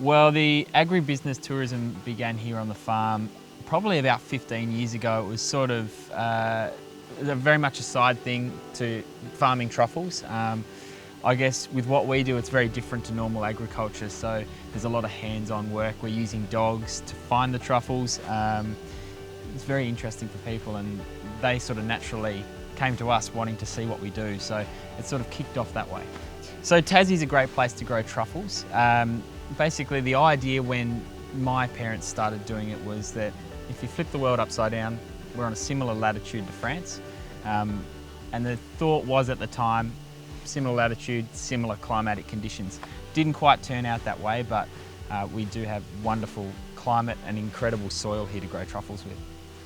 Well, the agribusiness tourism began here on the farm probably about 15 years ago. It was sort of very much a side thing to farming truffles. I guess with what we do, it's very different to normal agriculture. So there's a lot of hands-on work. We're using dogs to find the truffles. It's very interesting for people, and they sort of naturally came to us wanting to see what we do. So it sort of kicked off that way. So Tassie's a great place to grow truffles. Basically, the idea when my parents started doing it was that if you flip the world upside down, we're on a similar latitude to France. And the thought was at the time, similar latitude, similar climatic conditions. Didn't quite turn out that way, but we do have wonderful climate and incredible soil here to grow truffles with.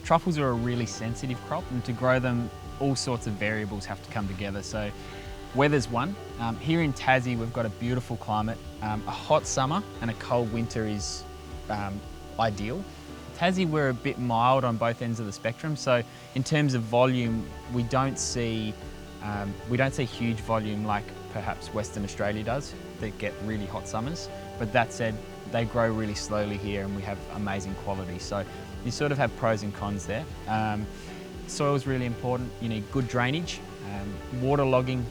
Truffles are a really sensitive crop, and to grow them, all sorts of variables have to come together. So weather's one. Here in Tassie, we've got a beautiful climate. A hot summer and a cold winter is ideal. Tassie, we're a bit mild on both ends of the spectrum. So in terms of volume, we don't see huge volume like perhaps Western Australia does, that get really hot summers. But that said, they grow really slowly here and we have amazing quality. So you sort of have pros and cons there. Soil is really important. You need good drainage. Waterlogging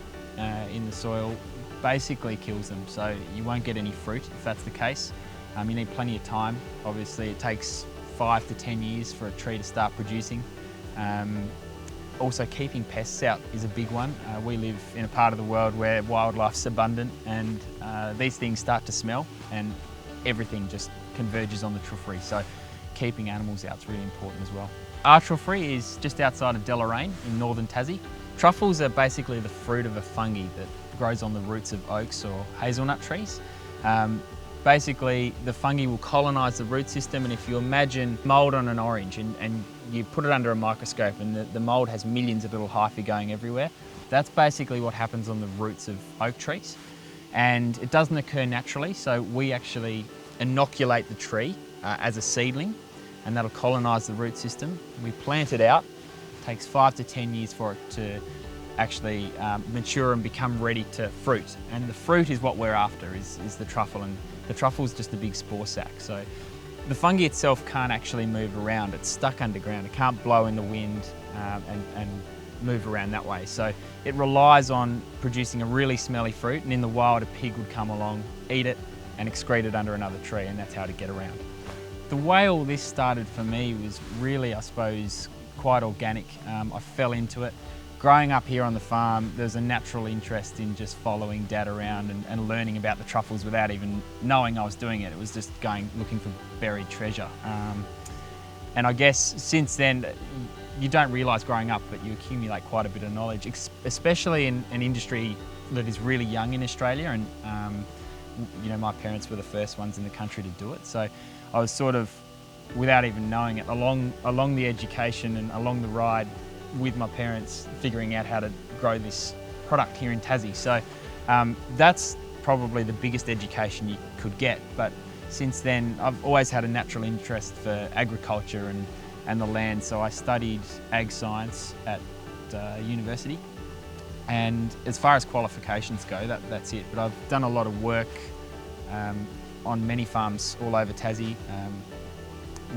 in the soil basically kills them, so you won't get any fruit if that's the case. You need plenty of time. Obviously it takes 5 to 10 years for a tree to start producing. Also, keeping pests out is a big one. We live in a part of the world where wildlife's abundant, and these things start to smell and everything just converges on the truffery. So keeping animals out is really important as well. Our truffery is just outside of Deloraine in northern Tassie. Truffles are basically the fruit of a fungi that grows on the roots of oaks or hazelnut trees. Basically, the fungi will colonise the root system, and if you imagine mould on an orange and you put it under a microscope and the mould has millions of little hyphae going everywhere, that's basically what happens on the roots of oak trees. And it doesn't occur naturally, so we actually inoculate the tree as a seedling, and that'll colonise the root system. We plant it out. It takes 5 to 10 years for it to actually mature and become ready to fruit. And the fruit is what we're after, is the truffle, and the truffle is just a big spore sac. So the fungi itself can't actually move around. It's stuck underground. It can't blow in the wind and move around that way. So it relies on producing a really smelly fruit, and in the wild a pig would come along, eat it and excrete it under another tree, and that's how to get around. The way all this started for me was really, I suppose, quite organic. I fell into it. Growing up here on the farm, there's a natural interest in just following Dad around and learning about the truffles without even knowing I was doing it. It was just looking for buried treasure. And I guess since then, you don't realise growing up, but you accumulate quite a bit of knowledge, especially in an industry that is really young in Australia. And you know, my parents were the first ones in the country to do it. So I was sort of, without even knowing it, along the education and along the ride with my parents, figuring out how to grow this product here in Tassie. So that's probably the biggest education you could get. But since then, I've always had a natural interest for agriculture and the land. So I studied ag science at university. And as far as qualifications go, that's it. But I've done a lot of work on many farms all over Tassie.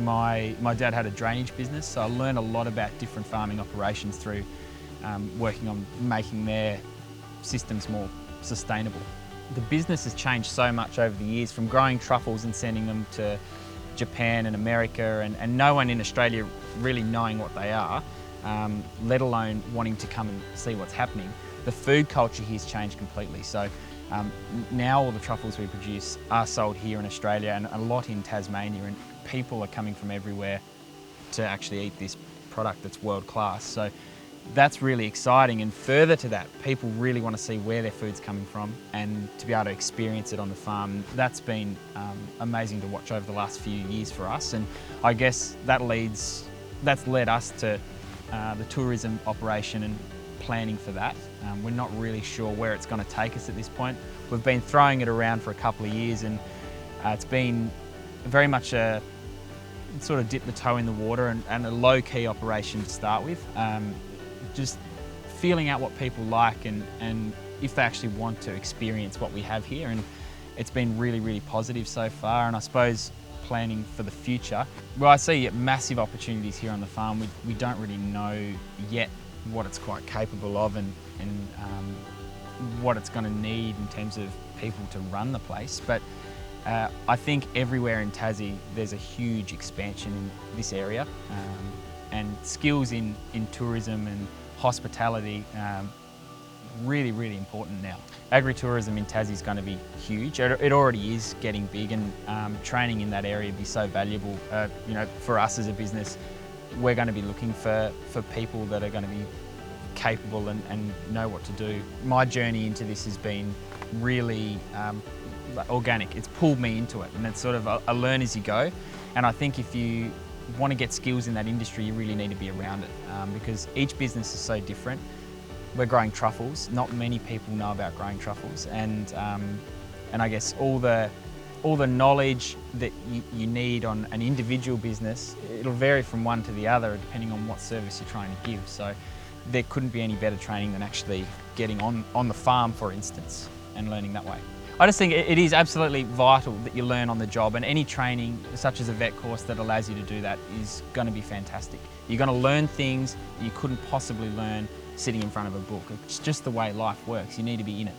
My dad had a drainage business, so I learned a lot about different farming operations through working on making their systems more sustainable. The business has changed so much over the years, from growing truffles and sending them to Japan and America, and no one in Australia really knowing what they are, let alone wanting to come and see what's happening. The food culture here's changed completely. So now all the truffles we produce are sold here in Australia and a lot in Tasmania, and people are coming from everywhere to actually eat this product that's world class. So that's really exciting, and further to that, people really want to see where their food's coming from and to be able to experience it on the farm. That's been amazing to watch over the last few years for us, and I guess that's led us to the tourism operation and planning for that. We're not really sure where it's going to take us at this point. We've been throwing it around for a couple of years, and it's been very much a sort of dip the toe in the water and a low-key operation to start with. Just feeling out what people like and if they actually want to experience what we have here. And it's been really, really positive so far, and I suppose planning for the future, well, I see massive opportunities here on the farm. We don't really know yet what it's quite capable of and what it's going to need in terms of people to run the place. But I think everywhere in Tassie there's a huge expansion in this area, and skills in tourism and hospitality really, really important now. Agritourism in Tassie is going to be huge. It already is getting big, and training in that area would be so valuable. You know, for us as a business, we're going to be looking for people that are going to be capable and know what to do. My journey into this has been really organic. It's pulled me into it, and it's sort of a learn as you go. And I think if you want to get skills in that industry, you really need to be around it, because each business is so different. We're growing truffles. Not many people know about growing truffles, and I guess all the knowledge that you need on an individual business, it'll vary from one to the other depending on what service you're trying to give. So there couldn't be any better training than actually getting on the farm, for instance, and learning that way. I just think it is absolutely vital that you learn on the job, and any training such as a vet course that allows you to do that is going to be fantastic. You're going to learn things you couldn't possibly learn sitting in front of a book. It's just the way life works. You need to be in it.